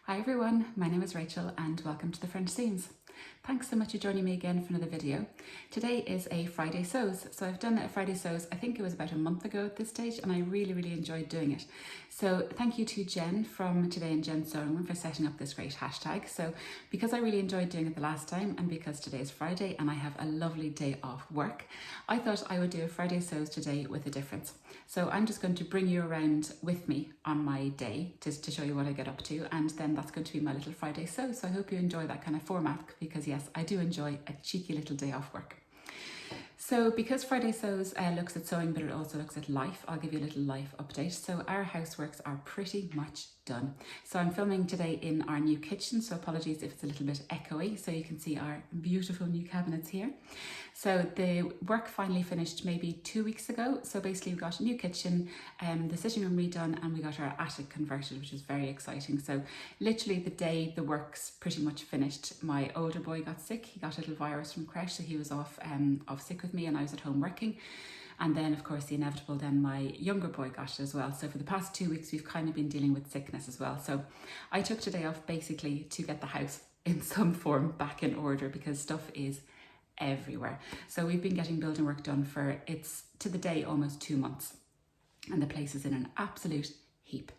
Hi everyone, my name is Rachel and welcome to the French Seams. Thanks so much for joining me again for another video. Today is a Friday Sews. So I've done a Friday Sews, I think it was about a month ago at this stage, and I really enjoyed doing it. So thank you to Jen from Today in Jen's Sewing Room for setting up this great hashtag. So because I really enjoyed doing it the last time and because today is Friday and I have a lovely day off work, I thought I would do a Friday Sews today with a difference. So I'm just going to bring you around with me on my day to show you what I get up to, and then that's going to be my little Friday Sew. So I hope you enjoy that kind of format because yes, I do enjoy a cheeky little day off work. So because Friday Sews looks at sewing but it also looks at life, I'll give you a little life update. So our houseworks are pretty much done. So I'm filming today in our new kitchen, so apologies if it's a little bit echoey. So you can see our beautiful new cabinets here. So the work finally finished maybe 2 weeks ago. So basically we got a new kitchen, the sitting room redone, and we got our attic converted, which is very exciting. So literally the day the work's pretty much finished, my older boy got sick. He got a little virus from creche, so he was off sick with me and I was at home working. And then of course the inevitable, then my younger boy got it as well. So for the past 2 weeks we've kind of been dealing with sickness as well. So I took today off basically to get the house in some form back in order because stuff is everywhere. So we've been getting building work done for, it's to the day, almost 2 months, and the place is in an absolute heap.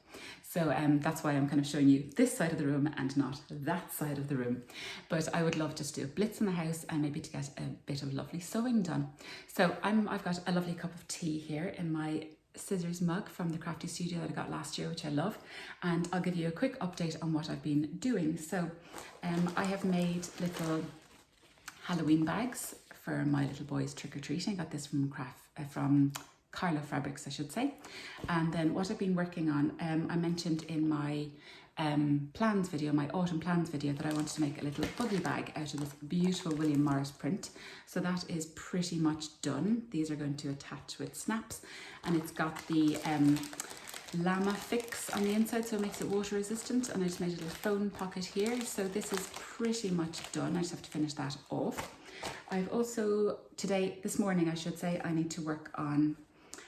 So that's why I'm kind of showing you this side of the room and not that side of the room. But I would love just to do a blitz in the house and maybe to get a bit of lovely sewing done. So I've got a lovely cup of tea here in my scissors mug from the Crafty Studio that I got last year, which I love, and I'll give you a quick update on what I've been doing. So I have made little Halloween bags for my little boy's trick-or-treating. I got this from Carlo Fabrics, I should say. And then what I've been working on, I mentioned in my plans video, my autumn plans video, that I wanted to make a little buggy bag out of this beautiful William Morris print. So that is pretty much done. These are going to attach with snaps, and it's got the Lamafix on the inside, so it makes it water resistant, and I just made a little phone pocket here. So this is pretty much done. I just have to finish that off. I've also, this morning I should say, I need to work on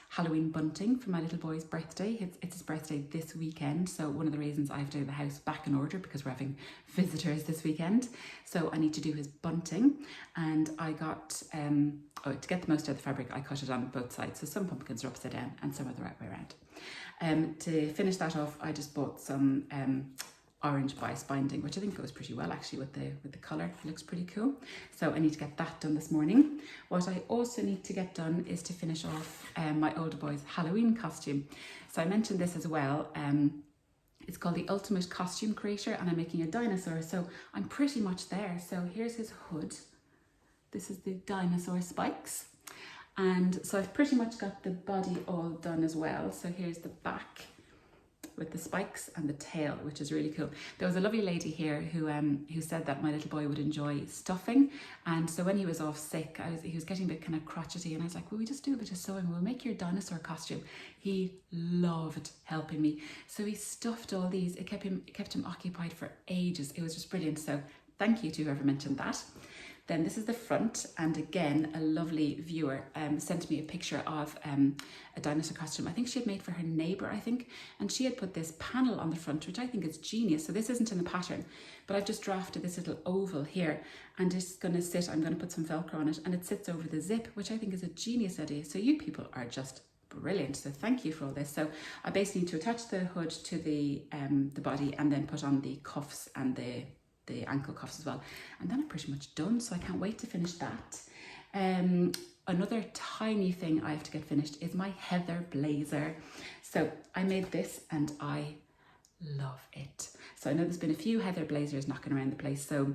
Halloween bunting for my little boy's birthday. It's his birthday this weekend, so one of the reasons I have to do the house back in order because we're having visitors this weekend. So I need to do his bunting, and I got, to get the most out of the fabric, I cut it on both sides. So some pumpkins are upside down and some are the right way around. To finish that off, I just bought some orange bias binding, which I think goes pretty well actually with the colour. It looks pretty cool. So I need to get that done this morning. What I also need to get done is to finish off my older boy's Halloween costume. So I mentioned this as well. It's called the Ultimate Costume Creator, and I'm making a dinosaur. So I'm pretty much there. So here's his hood. This is the dinosaur spikes. And so I've pretty much got the body all done as well. So here's the back with the spikes and the tail, which is really cool. There was a lovely lady here who said that my little boy would enjoy stuffing, and so when he was off sick, he was getting a bit kind of crotchety, and I was like, will we just do a bit of sewing? We'll make your dinosaur costume. He loved helping me, so he stuffed all these. It kept him occupied for ages. It was just brilliant. So thank you to whoever mentioned that. Then this is the front, and again, a lovely viewer sent me a picture of a dinosaur costume I think she had made for her neighbour, I think, and she had put this panel on the front, which I think is genius. So this isn't in the pattern, but I've just drafted this little oval here, and it's going to sit, I'm going to put some Velcro on it, and it sits over the zip, which I think is a genius idea. So you people are just brilliant, so thank you for all this. So I basically need to attach the hood to the body and then put on the cuffs and the ankle cuffs as well, and then I'm pretty much done, so I can't wait to finish that. Another tiny thing I have to get finished is my heather blazer. So I made this and I love it. So I know there's been a few heather blazers knocking around the place. So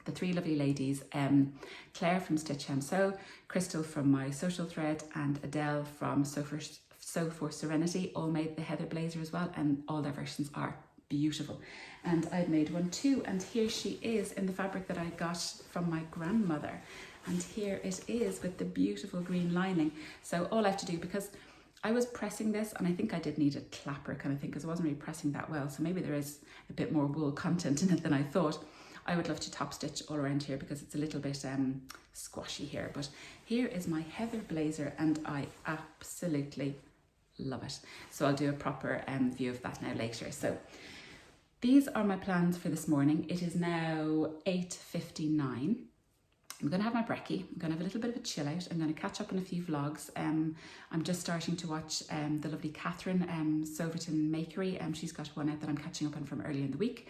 the three lovely ladies, Claire from Stitch and Sew, Crystal from my social thread, and Adele from Sew for Serenity all made the heather blazer as well, and all their versions are beautiful. And I've made one too, and here she is in the fabric that I got from my grandmother, and here it is with the beautiful green lining. So all I have to do, because I was pressing this, and I think I did need a clapper kind of thing because I wasn't really pressing that well, so maybe there is a bit more wool content in it than I thought. I would love to top stitch all around here because it's a little bit squashy here, but here is my heather blazer and I absolutely love it. So I'll do a proper view of that now later. So these are my plans for this morning. It is now 8:59. I'm going to have my brekkie. I'm going to have a little bit of a chill out. I'm going to catch up on a few vlogs. I'm just starting to watch the lovely Catherine Soverton Makery. She's got one out that I'm catching up on from earlier in the week.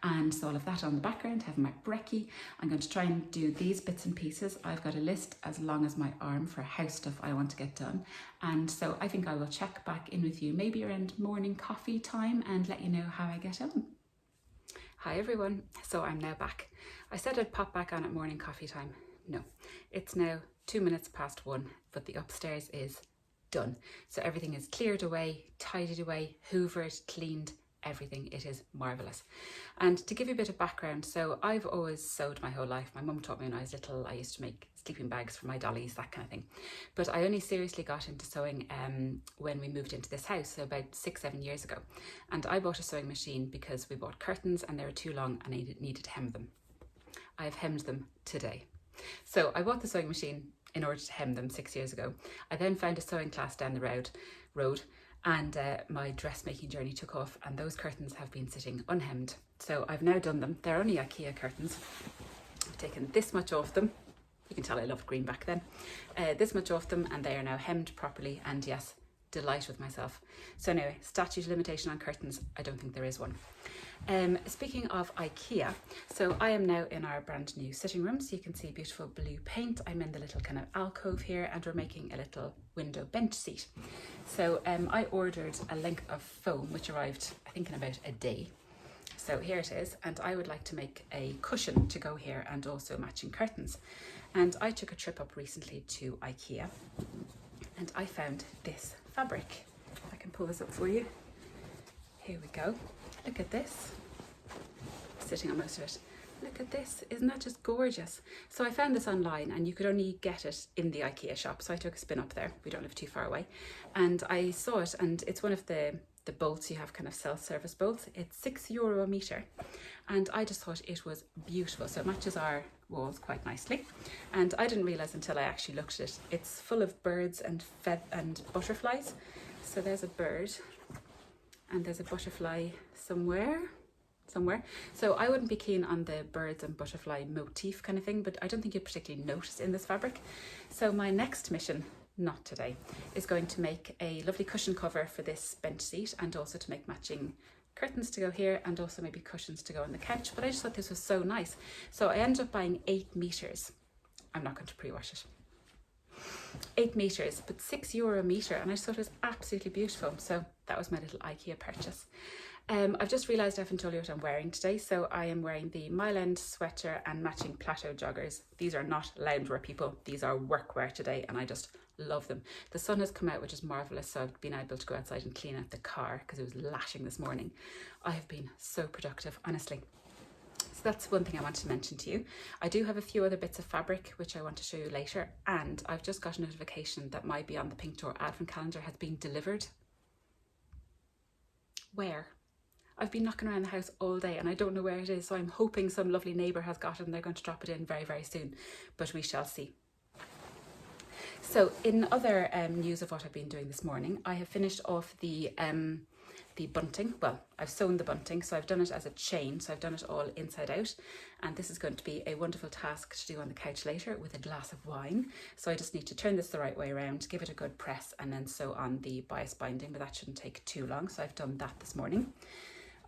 And so all of that on the background, having my brekkie. I'm going to try and do these bits and pieces. I've got a list as long as my arm for house stuff I want to get done. And so I think I will check back in with you maybe around morning coffee time and let you know how I get on. Hi everyone, so I'm now back. I said I'd pop back on at morning coffee time. No, it's now 2 minutes past 1, but the upstairs is done. So everything is cleared away, tidied away, hoovered, cleaned, everything. It is marvellous. And to give you a bit of background, so I've always sewed my whole life. My mum taught me when I was little. I used to make sleeping bags for my dollies, that kind of thing. But I only seriously got into sewing when we moved into this house, so about 6-7 years ago. And I bought a sewing machine because we bought curtains and they were too long and I needed to hem them. I've hemmed them today. So I bought the sewing machine in order to hem them 6 years ago. I then found a sewing class down the road and my dressmaking journey took off and those curtains have been sitting unhemmed. So I've now done them. They're only IKEA curtains. I've taken this much off them. You can tell I loved green back then. This much off them and they are now hemmed properly, and yes, delight with myself. So anyway, statute of limitation on curtains, I don't think there is one. Speaking of IKEA, so I am now in our brand new sitting room, so you can see beautiful blue paint. I'm in the little kind of alcove here and we're making a little window bench seat. So I ordered a length of foam which arrived I think in about a day. So here it is, and I would like to make a cushion to go here and also matching curtains. And I took a trip up recently to IKEA and I found this fabric. I can pull this up for you. Here we go. Look at this. Sitting on most of it. Look at this. Isn't that just gorgeous? So I found this online and you could only get it in the IKEA shop. So I took a spin up there. We don't live too far away. And I saw it, and it's one of the bolts. You have kind of self-service bolts. It's €6 a metre. And I just thought it was beautiful. So it matches our walls quite nicely. And I didn't realise until I actually looked at it. It's full of birds and butterflies. So there's a bird. And there's a butterfly somewhere. So I wouldn't be keen on the birds and butterfly motif kind of thing, but I don't think you'd particularly notice in this fabric. So my next mission, not today, is going to make a lovely cushion cover for this bench seat, and also to make matching curtains to go here, and also maybe cushions to go on the couch. But I just thought this was so nice. So I ended up buying 8 meters. I'm not going to pre-wash it. 8 meters, but €6 a metre, and I just thought it was absolutely beautiful. So that was my little IKEA purchase. I've just realised I haven't told you what I'm wearing today. So I am wearing the Mile End sweater and matching plateau joggers. These are not loungewear, people. These are workwear today, and I just love them. The sun has come out, which is marvellous, so I've been able to go outside and clean out the car because it was lashing this morning. I have been so productive, honestly. So that's one thing I wanted to mention to you. I do have a few other bits of fabric which I want to show you later, and I've just got a notification that my Beyond the Pink Door advent calendar has been delivered. Where? I've been knocking around the house all day and I don't know where it is, so I'm hoping some lovely neighbour has got it and they're going to drop it in very, very soon, but we shall see. So in other news of what I've been doing this morning, I have finished off the bunting. Well, I've sewn the bunting, so I've done it as a chain, so I've done it all inside out, and this is going to be a wonderful task to do on the couch later with a glass of wine. So I just need to turn this the right way around, give it a good press, and then sew on the bias binding, but that shouldn't take too long, so I've done that this morning.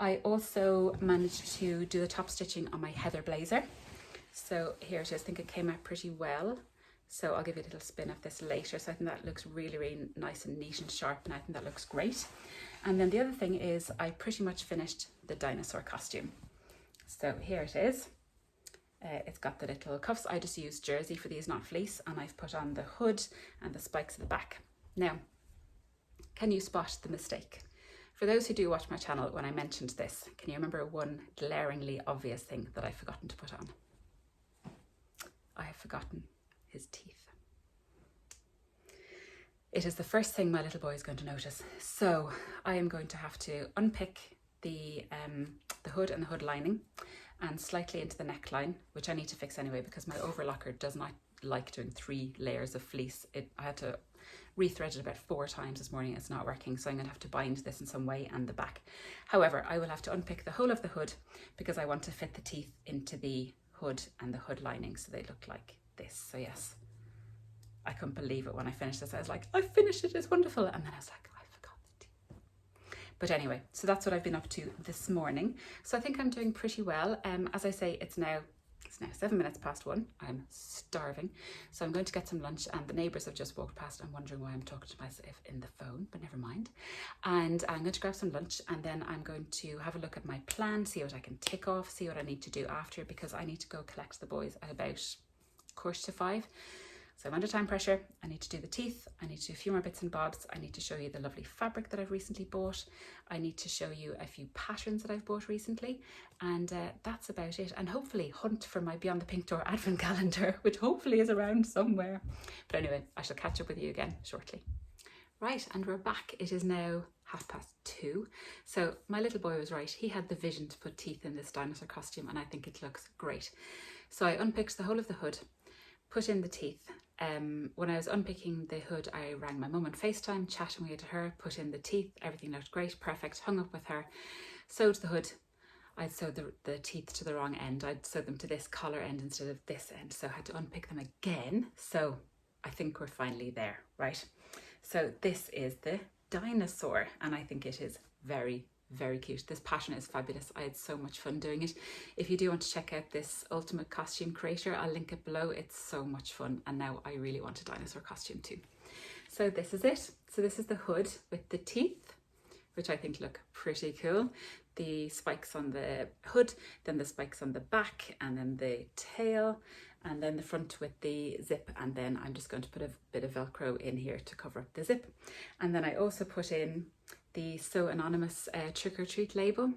I also managed to do the top stitching on my heather blazer. So here it is. I think it came out pretty well. So I'll give you a little spin of this later. So I think that looks really, really nice and neat and sharp, and I think that looks great. And then the other thing is I pretty much finished the dinosaur costume. So here it is. It's got the little cuffs. I just used jersey for these, not fleece, and I've put on the hood and the spikes at the back. Now, can you spot the mistake? For those who do watch my channel, when I mentioned this, can you remember one glaringly obvious thing that I've forgotten to put on? I have forgotten his teeth. It is the first thing my little boy is going to notice. So I am going to have to unpick the hood and the hood lining and slightly into the neckline, which I need to fix anyway because my overlocker does not like doing 3 layers of fleece. I had to rethreaded about 4 times this morning. It's not working, so I'm going to have to bind this in some way and the back. However, I will have to unpick the whole of the hood because I want to fit the teeth into the hood and the hood lining so they look like this. So yes, I couldn't believe it when I finished this. I was like, I finished it, it's wonderful. And then I was like, I forgot the teeth. But anyway, so that's what I've been up to this morning. So I think I'm doing pretty well. As I say, it's now 7 minutes past 1. I'm starving. So I'm going to get some lunch, and the neighbours have just walked past. I'm wondering why I'm talking to myself in the phone, but never mind. And I'm going to grab some lunch, and then I'm going to have a look at my plan, see what I can tick off, see what I need to do after, because I need to go collect the boys at about 4:45. So I'm under time pressure. I need to do the teeth. I need to do a few more bits and bobs. I need to show you the lovely fabric that I've recently bought. I need to show you a few patterns that I've bought recently. And that's about it. And hopefully hunt for my Beyond the Pink Door advent calendar, which hopefully is around somewhere. But anyway, I shall catch up with you again shortly. Right, and we're back. It is now 2:30. So my little boy was right. He had the vision to put teeth in this dinosaur costume, and I think it looks great. So I unpicked the whole of the hood, put in the teeth. When I was unpicking the hood, I rang my mum on FaceTime, chatting away to her, put in the teeth, everything looked great, perfect, hung up with her, sewed the hood. I'd sewed the teeth to the wrong end. I'd sewed them to this collar end instead of this end, so I had to unpick them again. So I think we're finally there, right? So this is the dinosaur, and I think it is very, very cute. This pattern is fabulous. I had so much fun doing it. If you do want to check out this ultimate costume creator, I'll link it below. It's so much fun, and now I really want a dinosaur costume too. So this is it. So this is the hood with the teeth, which I think look pretty cool. The spikes on the hood, then the spikes on the back, and then the tail, and then the front with the zip, and then I'm just going to put a bit of Velcro in here to cover up the zip. And then I also put in the So Anonymous trick or treat label,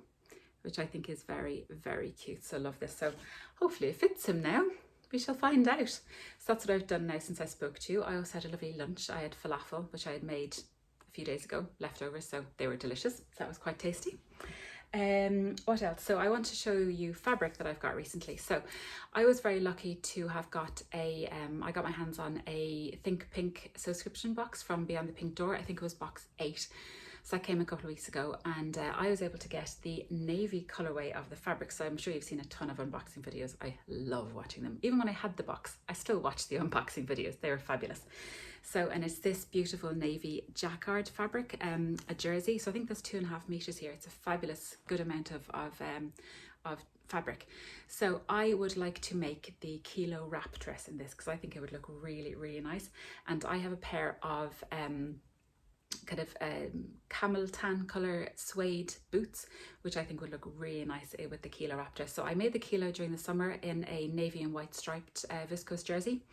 which I think is very, very cute. So I love this. So hopefully it fits him now. We shall find out. So that's what I've done now since I spoke to you. I also had a lovely lunch. I had falafel, which I had made a few days ago, leftovers, so they were delicious. So that was quite tasty. What else? So I want to show you fabric that I've got recently. So I was very lucky to have got I got my hands on a Think Pink subscription box from Beyond the Pink Door. I think it was box 8. So that came a couple of weeks ago, and I was able to get the navy colorway of the fabric. So I'm sure you've seen a ton of unboxing videos. I love watching them. Even when I had the box, I still watch the unboxing videos. They were fabulous. So, and it's this beautiful navy jacquard fabric, a jersey. So I think there's 2.5 meters here. It's a fabulous, good amount of fabric. So I would like to make the kilo wrap dress in this because I think it would look really, really nice. And I have a pair of kind of camel tan color suede boots, which I think would look really nice with the kilo wrap dress. So I made the kilo during the summer in a navy and white striped viscose jersey,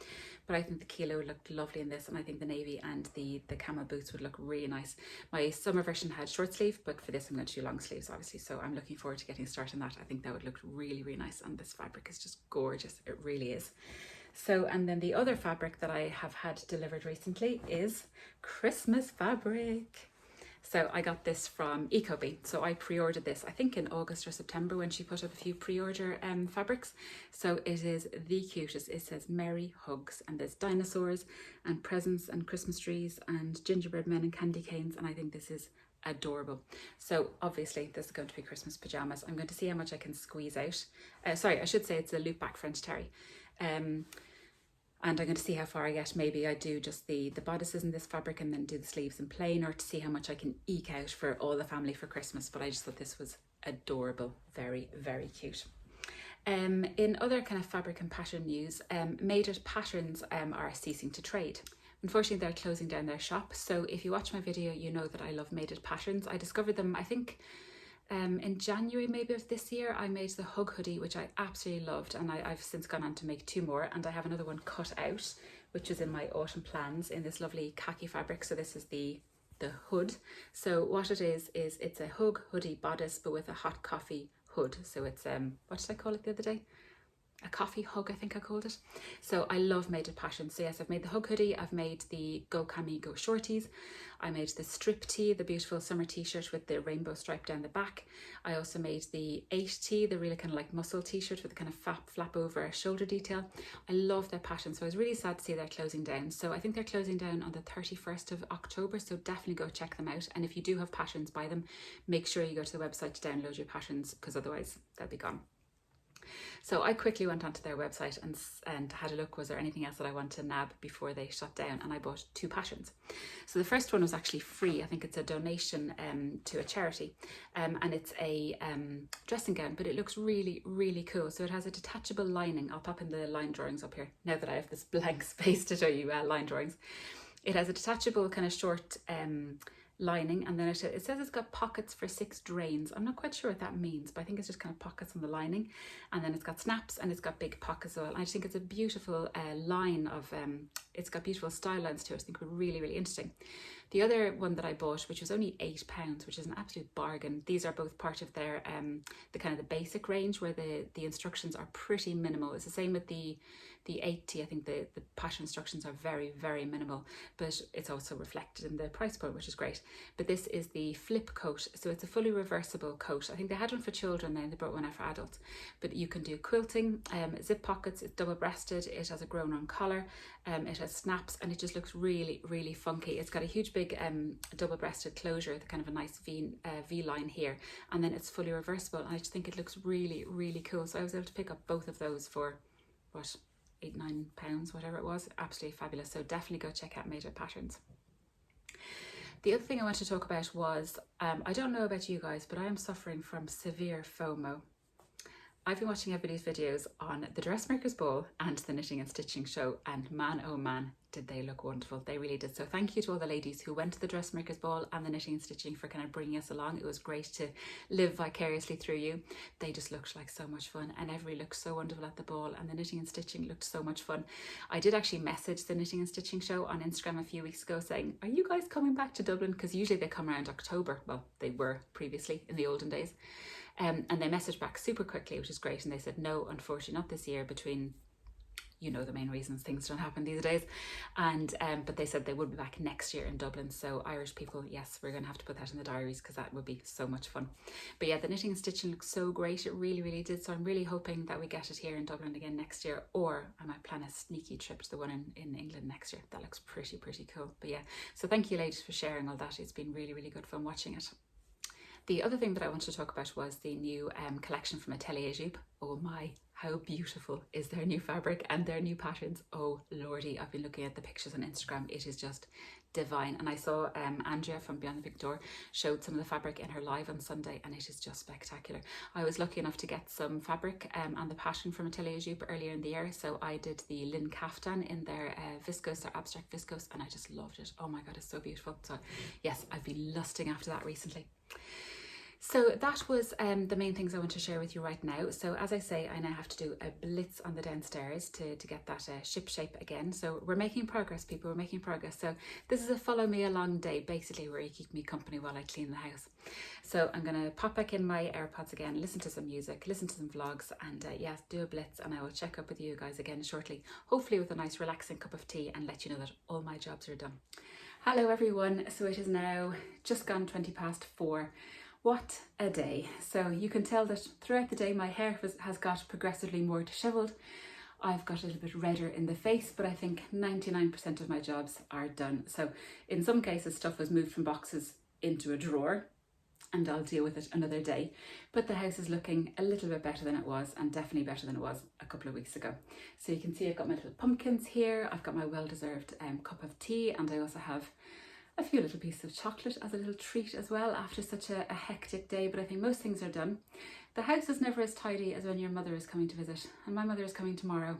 but I think the kilo looked lovely in this, and I think the navy and the camel boots would look really nice. My summer version had short sleeve, but for this I'm going to do long sleeves obviously, so I'm looking forward to getting started on that. I think that would look really, really nice, and this fabric is just gorgeous. It really is. So, and then the other fabric that I have had delivered recently is Christmas fabric. So I got this from Ecobee. So I pre-ordered this, I think in August or September, when she put up a few pre-order fabrics. So it is the cutest. It says Merry Hugs, and there's dinosaurs and presents and Christmas trees and gingerbread men and candy canes. And I think this is adorable. So obviously this is going to be Christmas pajamas. I'm going to see how much I can squeeze out. Sorry, I should say it's a loop back French terry. And I'm going to see how far I get. Maybe I do just the bodices in this fabric and then do the sleeves in plain, or to see how much I can eke out for all the family for Christmas. But I just thought this was adorable. Very, very cute. In other kind of fabric and pattern news, Made It Patterns are ceasing to trade. Unfortunately, they're closing down their shop. So if you watch my video, you know that I love Made It Patterns. I discovered them, I think, in January maybe of this year. I made the Hug hoodie, which I absolutely loved, and I've since gone on to make 2 more, and I have another one cut out, which is in my autumn plans, in this lovely khaki fabric. So this is the hood. So what it is it's a Hug hoodie bodice, but with a hot coffee hood. So it's what did I call it the other day? a coffee hug, I think I called it. So I love Made with Passion. So yes, I've made the hug hoodie, I've made the Go Cami Go shorties, I made the strip tee, the beautiful summer t-shirt with the rainbow stripe down the back. I also made the 8 tee, the really kind of like muscle t-shirt with the kind of flap over shoulder detail. I love their pattern, so I was really sad to see they're closing down. So I think they're closing down on the 31st of October, so definitely go check them out. And if you do have patterns, buy them. Make sure you go to the website to download your patterns, because otherwise they'll be gone. So I quickly went onto their website and had a look, was there anything else that I wanted to nab before they shut down, and I bought 2 patterns. So the first one was actually free. I think it's a donation to a charity, and it's a dressing gown, but it looks really, really cool. So it has a detachable lining. I'll pop in the line drawings up here now that I have this blank space to show you line drawings. It has a detachable kind of short lining, and then it says it's got pockets for 6 drains. I'm not quite sure what that means, but I think it's just kind of pockets on the lining, and then it's got snaps and it's got big pockets as well. I just think it's a beautiful line of it's got beautiful style lines to it. I think we're really, really interesting. The other one that I bought, which was only £8, which is an absolute bargain. These are both part of their the kind of the basic range, where the instructions are pretty minimal. It's the same with the 8 tee. I think the pattern instructions are very, very minimal, but it's also reflected in the price point, which is great. But this is the flip coat, so it's a fully reversible coat. I think they had one for children, then they brought one out for adults, but you can do quilting, zip pockets, it's double breasted, it has a grown on collar, it has snaps, and it just looks really, really funky. It's got a huge big double breasted closure, the kind of a nice V line here, and then it's fully reversible, and I just think it looks really, really cool. So I was able to pick up both of those for what, £8-9, whatever it was. Absolutely fabulous. So definitely go check out Made with Patterns. The other thing I want to talk about was, I don't know about you guys, but I am suffering from severe FOMO. I've been watching everybody's videos on the Dressmakers Ball and the Knitting and Stitching show, and man, oh man, did they look wonderful. They really did. So thank you to all the ladies who went to the Dressmakers Ball and the Knitting and Stitching for kind of bringing us along. It was great to live vicariously through you. They just looked like so much fun, and everybody looked so wonderful at the ball, and the Knitting and Stitching looked so much fun. I did actually message the Knitting and Stitching show on Instagram a few weeks ago saying, are you guys coming back to Dublin? Because usually they come around October. Well, they were previously in the olden days. And they messaged back super quickly, which is great. And they said, no, unfortunately not this year, between, you know, the main reasons things don't happen these days. And but they said they would be back next year in Dublin. So Irish people, yes, we're going to have to put that in the diaries, because that would be so much fun. But yeah, the Knitting and Stitching looks so great. It really, really did. So I'm really hoping that we get it here in Dublin again next year, or I might plan a sneaky trip to the one in England next year. That looks pretty, pretty cool. But yeah, so thank you ladies for sharing all that. It's been really, really good fun watching it. The other thing that I wanted to talk about was the new collection from Atelier Jupe. Oh my, how beautiful is their new fabric and their new patterns. Oh lordy, I've been looking at the pictures on Instagram. It is just divine. And I saw Andrea from Beyond the Big Door showed some of the fabric in her live on Sunday, and it is just spectacular. I was lucky enough to get some fabric and the pattern from Atelier Jupe earlier in the year. So I did the Lynn Kaftan in their viscose, their abstract viscose, and I just loved it. Oh my God, it's so beautiful. So yes, I've been lusting after that recently. So that was the main things I want to share with you right now. So as I say, I now have to do a blitz on the downstairs to get that ship shape again. So we're making progress, people, we're making progress. So this is a follow me along day, basically, where you keep me company while I clean the house. So I'm going to pop back in my AirPods again, listen to some music, listen to some vlogs, and yes, do a blitz, and I will check up with you guys again shortly, hopefully with a nice relaxing cup of tea, and let you know that all my jobs are done. Hello everyone. So it is now just gone 4:20. What a day. So you can tell that throughout the day my hair has got progressively more dishevelled. I've got a little bit redder in the face, but I think 99% of my jobs are done. So in some cases stuff was moved from boxes into a drawer, and I'll deal with it another day. But the house is looking a little bit better than it was, and definitely better than it was a couple of weeks ago. So you can see I've got my little pumpkins here, I've got my well-deserved cup of tea, and I also have a few little pieces of chocolate as a little treat as well after such a hectic day. But I think most things are done. The house is never as tidy as when your mother is coming to visit, and my mother is coming tomorrow.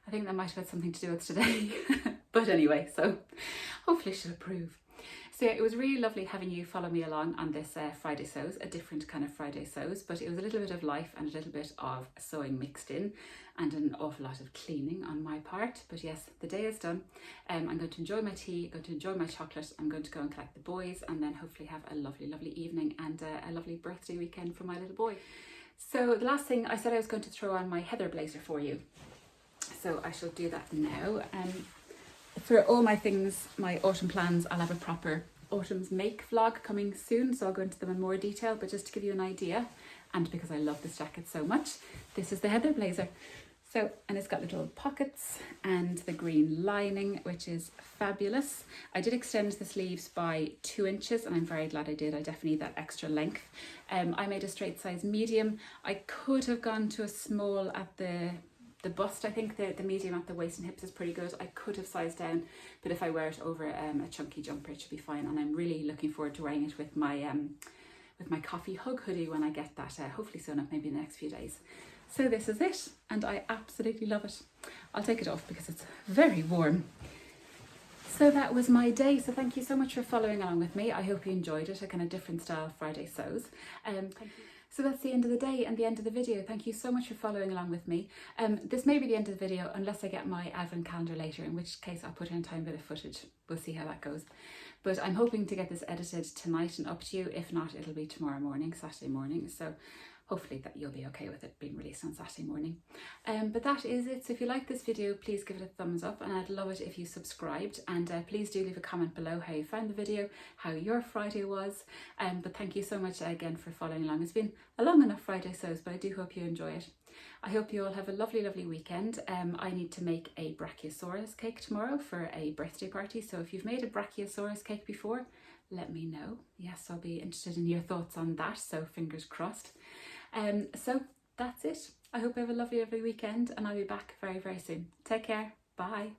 I think that might have had something to do with today. But anyway, so hopefully she'll approve. So yeah, it was really lovely having you follow me along on this Friday Sews, a different kind of Friday Sews, but it was a little bit of life and a little bit of sewing mixed in, and an awful lot of cleaning on my part. But yes, the day is done. I'm going to enjoy my tea, going to enjoy my chocolate. I'm going to go and collect the boys, and then hopefully have a lovely, lovely evening and a lovely birthday weekend for my little boy. So the last thing I said I was going to throw on my heather blazer for you. So I shall do that now. For all my things, my autumn plans, I'll have a proper autumn's make vlog coming soon, so I'll go into them in more detail, but just to give you an idea, and because I love this jacket so much, this is the heather blazer. So, and it's got little pockets and the green lining, which is fabulous. I did extend the sleeves by 2 inches and I'm very glad I did. I definitely need that extra length. I made a straight size medium. I could have gone to a small at the bust. I think the medium at the waist and hips is pretty good. I could have sized down, but if I wear it over a chunky jumper, it should be fine. And I'm really looking forward to wearing it with my coffee hug hoodie when I get that, hopefully soon enough, maybe in the next few days. So this is it, and I absolutely love it. I'll take it off because it's very warm. So that was my day. So thank you so much for following along with me. I hope you enjoyed it, a kind of different style Friday sews. Thank you. So that's the end of the day and the end of the video. Thank you so much for following along with me. This may be the end of the video unless I get my advent calendar later, in which case I'll put in a tiny bit of footage. We'll see how that goes. But I'm hoping to get this edited tonight and up to you. If not, it'll be tomorrow morning, Saturday morning. So hopefully that you'll be okay with it being released on Saturday morning. But that is it. So if you like this video, please give it a thumbs up, and I'd love it if you subscribed, and please do leave a comment below how you found the video, how your Friday was. But thank you so much again for following along. It's been a long enough Friday sews, but I do hope you enjoy it. I hope you all have a lovely, lovely weekend. I need to make a Brachiosaurus cake tomorrow for a birthday party. So if you've made a Brachiosaurus cake before, let me know. Yes, I'll be interested in your thoughts on that. So fingers crossed. So that's it. I hope you have a lovely, lovely weekend, and I'll be back very, very soon. Take care. Bye.